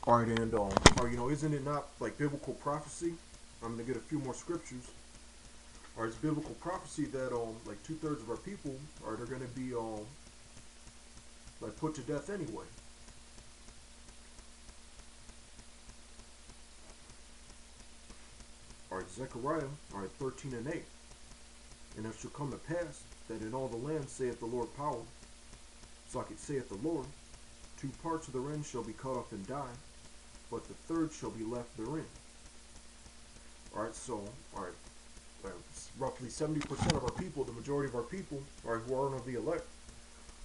All right, and or isn't it not like biblical prophecy? I'm gonna get a few more scriptures. Or it's biblical prophecy that like 2/3 of our people are they're gonna be like put to death anyway. All right, Zechariah, all right, 13 and 8. And it shall come to pass that in all the land saith the Lord power, so it saith the Lord, two parts of therein shall be cut off and die, but the third shall be left therein. All right, so all right, roughly 70% of our people, the majority of our people, all right, who aren't of the elect,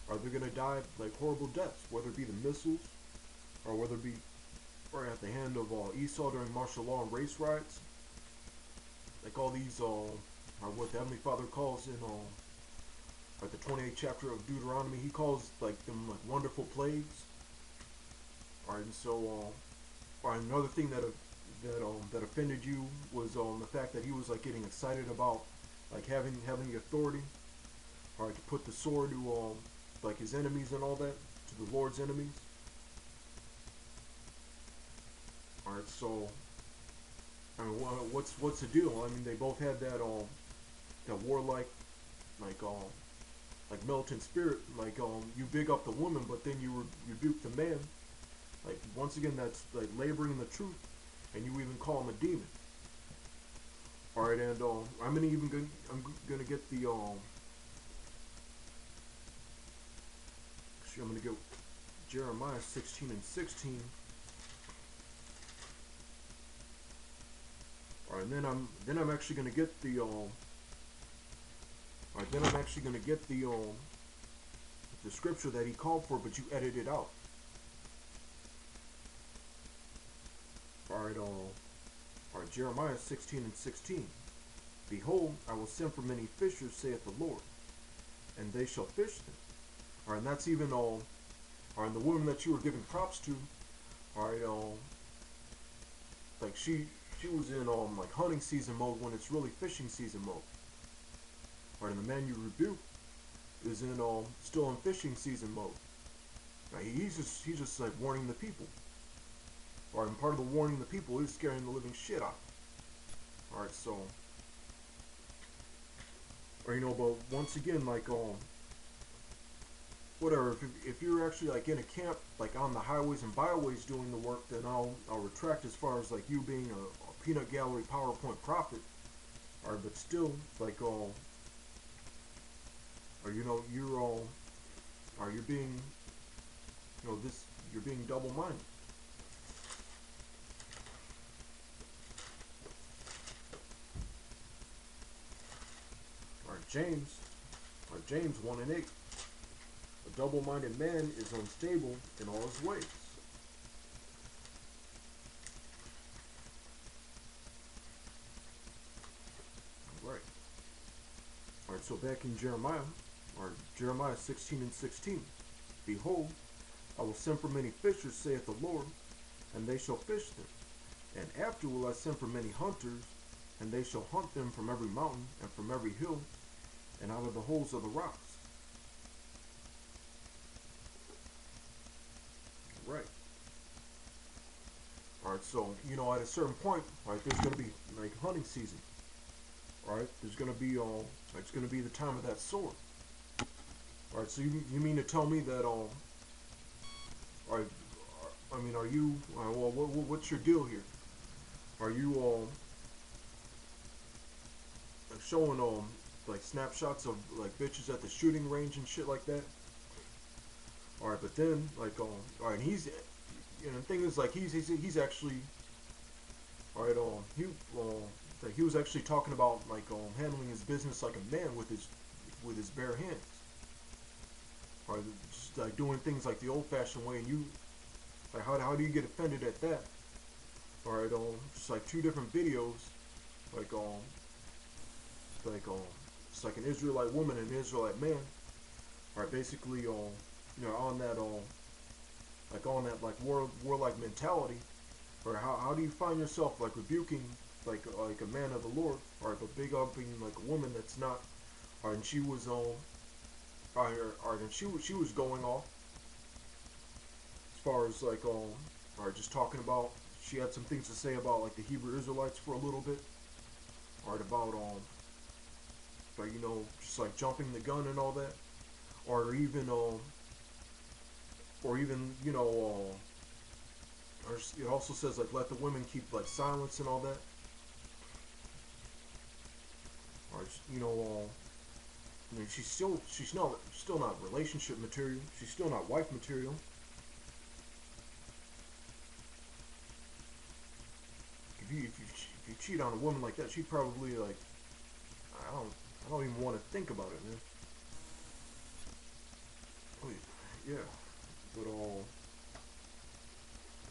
are they gonna die like horrible deaths, whether it be the missiles, or whether it be or at the hand of Esau during martial law and race riots, like all these are what the Heavenly Father calls in like the 28th chapter of Deuteronomy. He calls like them like wonderful plagues. All right, and so another thing that offended you was the fact that he was like getting excited about like having the authority, all right, to put the sword to like his enemies and all that, to the Lord's enemies. All right, so I mean, what's the deal? I mean, they both had that warlike like militant spirit. Like you big up the woman, but then you rebuke the man. Like once again, that's like laboring in the truth, and you even call him a demon. All right, and I'm gonna get the actually I'm gonna go Jeremiah 16 and 16. All right, and then I'm actually gonna get the all right, then I'm actually gonna get the scripture that he called for, but you edited out. All right, Jeremiah 16 and 16. Behold, I will send for many fishers, saith the Lord, and they shall fish them. All right, and that's even all right, and the woman that you were giving props to, all right, like she was in like hunting season mode when it's really fishing season mode. All right, and the man you rebuke is in still in fishing season mode. Now, he's just like warning the people. All right, and part of the warning the people is scaring the living shit out. All right, so or but once again, like whatever. If you're actually like in a camp, like on the highways and byways doing the work, then I'll retract as far as like you being a peanut gallery PowerPoint prophet. All right, but still, like or you're or you're being, this you're being double-minded. All right, James 1 and 8. A double-minded man is unstable in all his ways. All right. All right, so back in Jeremiah, or Jeremiah 16 and 16. Behold, I will send for many fishers, saith the Lord, and they shall fish them. And after will I send for many hunters, and they shall hunt them from every mountain and from every hill, and out of the holes of the rocks. Right. All right. So at a certain point, right, there's going to be like hunting season. All right. There's going to be it's going to be the time of that sword. All right. So you mean to tell me that all right? I mean, are you well? What's your deal here? Are you like showing like snapshots of like bitches at the shooting range and shit like that? All right, but then like all right, and he's the thing is like he's actually all right like he was actually talking about like handling his business like a man with his bare hands. All right, just like doing things like the old-fashioned way, and you like how do you get offended at that? All right, just like two different videos, like like it's like an Israelite woman and an Israelite man. All right, basically on that like on that like warlike mentality, or how do you find yourself like rebuking like a man of the Lord, or but big upping like a woman that's not, or and she was or and she was going off as far as like Alright, just talking about, she had some things to say about like the Hebrew Israelites for a little bit. Alright, about like, you know, just like jumping the gun and all that. Or even, you know, or it also says like let the women keep like silence and all that. Or you know, I mean, she's still not relationship material. She's still not wife material. If you cheat on a woman like that, she'd probably like, I don't even want to think about it, man. Oh yeah, but all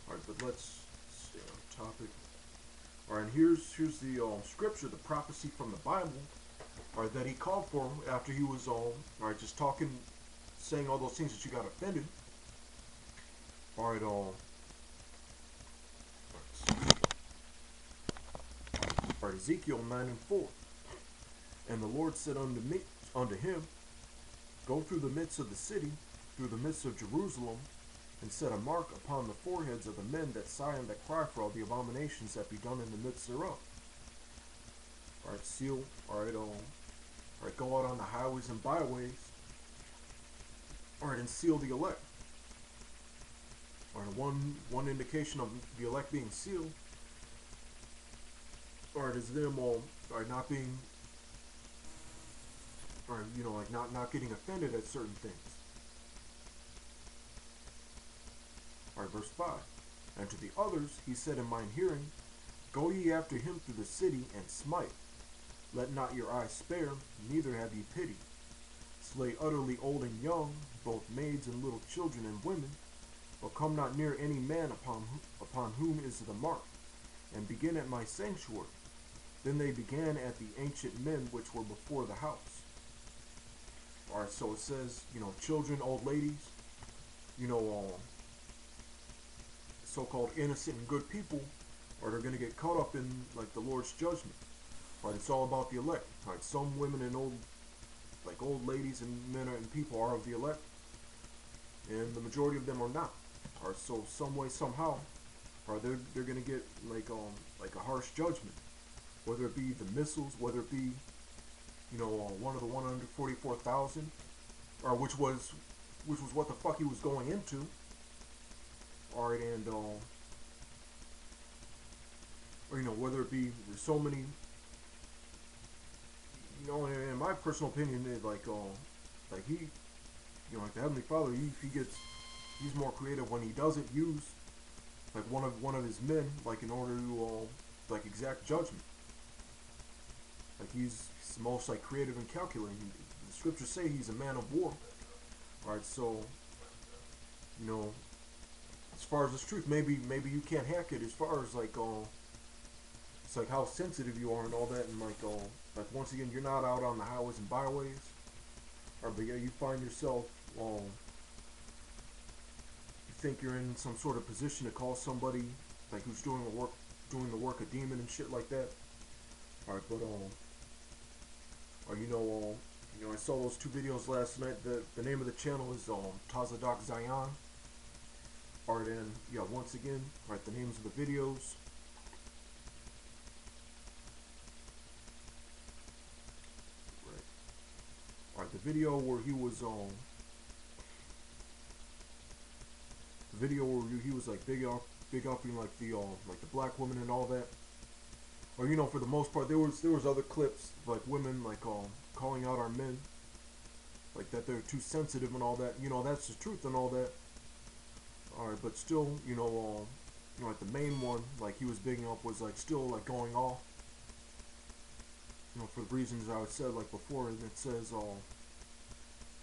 right, but let's stay on topic. All right, and here's the scripture, the prophecy from the Bible. All right, that he called for after he was all right, just talking, saying all those things that you got offended. All right, all right, Ezekiel 9:4. And the Lord said unto him, Go through the midst of the city, through the midst of Jerusalem, and set a mark upon the foreheads of the men that sigh and that cry for all the abominations that be done in the midst thereof. Alright, seal, alright, go out on the highways and byways, alright, and seal the elect. Alright, one indication of the elect being sealed, alright, is them all, alright, not being, or you know, like not getting offended at certain things. Alright, verse 5. And to the others he said in mine hearing, Go ye after him through the city, and smite. Let not your eyes spare, neither have ye pity. Slay utterly old and young, both maids and little children and women, but come not near any man upon whom is the mark, and begin at my sanctuary. Then they began at the ancient men which were before the house. Alright, so it says, you know, children, old ladies, you know, so-called innocent and good people, or they're going to get caught up in, like, the Lord's judgment. Alright, it's all about the elect. Alright, some women and old ladies and men and people are of the elect, and the majority of them are not. Alright, so some way, somehow, alright, they're going to get, like a harsh judgment. Whether it be the missiles, whether it be, you know, one of the 144,000, or which was what the fuck he was going into. Alright, and or you know, whether it be there's so many, you know, in my personal opinion, like he, you know, like the Heavenly Father, he's more creative when he doesn't use like one of his men, like in order to like exact judgment. Like he's the most like creative and calculating. The scriptures say he's a man of war. Alright, so you know, as far as this truth, maybe you can't hack it. As far as like it's like how sensitive you are and all that, and like once again, you're not out on the highways and byways, or but yeah, you find yourself you think you're in some sort of position to call somebody like who's doing the work a demon and shit like that. Alright, but or you know, I saw those two videos last night. The name of the channel is Tazadak Zion. Alright, and yeah, once again, alright, the names of the videos. Right. Alright, the video where he was like big upping like the black woman and all that. Or you know, for the most part, there was other clips like women like calling out our men, like that they're too sensitive and all that. You know, that's the truth and all that. Alright, but still, you know, like the main one, like he was bigging up, was like still like going off. You know, for the reasons I said like before, and it says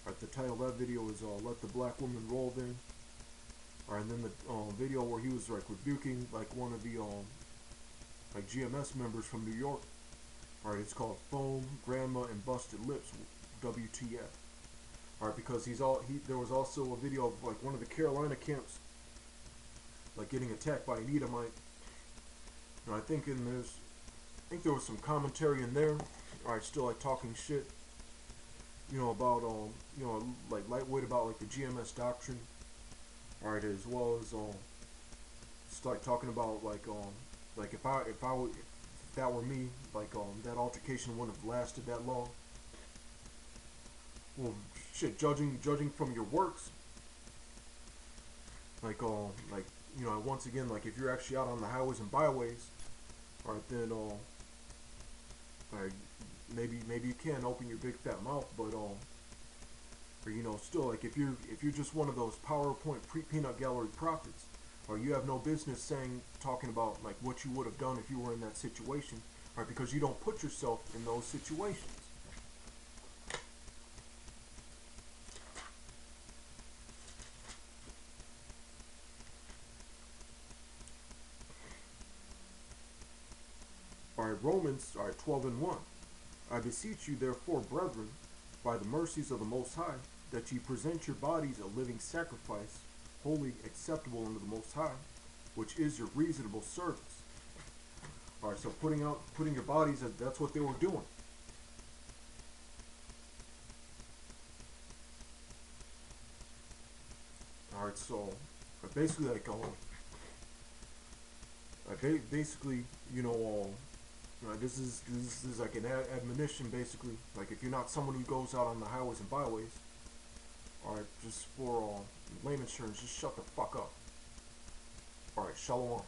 like the title of that video is "Let the Black Woman Roll Then." Alright, and then the video where he was like rebuking like one of the like GMS members from New York. Alright, it's called Foam, Grandma, and Busted Lips, WTF. Alright, because there was also a video of like one of the Carolina camps like getting attacked by an Edomite. And I think there was some commentary in there. Alright, still like talking shit, you know, about you know, like lightweight about like the GMS doctrine. Alright, as well as just like talking about like if that were me, like that altercation wouldn't have lasted that long. Well, shit, judging from your works, like you know, once again, like if you're actually out on the highways and byways, all right, then like maybe you can open your big fat mouth, but or you know, still like if you're just one of those PowerPoint peanut gallery prophets, or you have no business talking about like what you would have done if you were in that situation, right? Because you don't put yourself in those situations. All right, Romans, all right, 12:1. I beseech you, therefore, brethren, by the mercies of the Most High, that ye present your bodies a living sacrifice, wholly acceptable unto the Most High, which is your reasonable service. All right, so putting your bodies, that's what they were doing. All right, so basically, like, basically, you know, this is like an admonition, basically. Like, if you're not someone who goes out on the highways and byways, all right, just for layman's terms, just shut the fuck up. All right, shalom.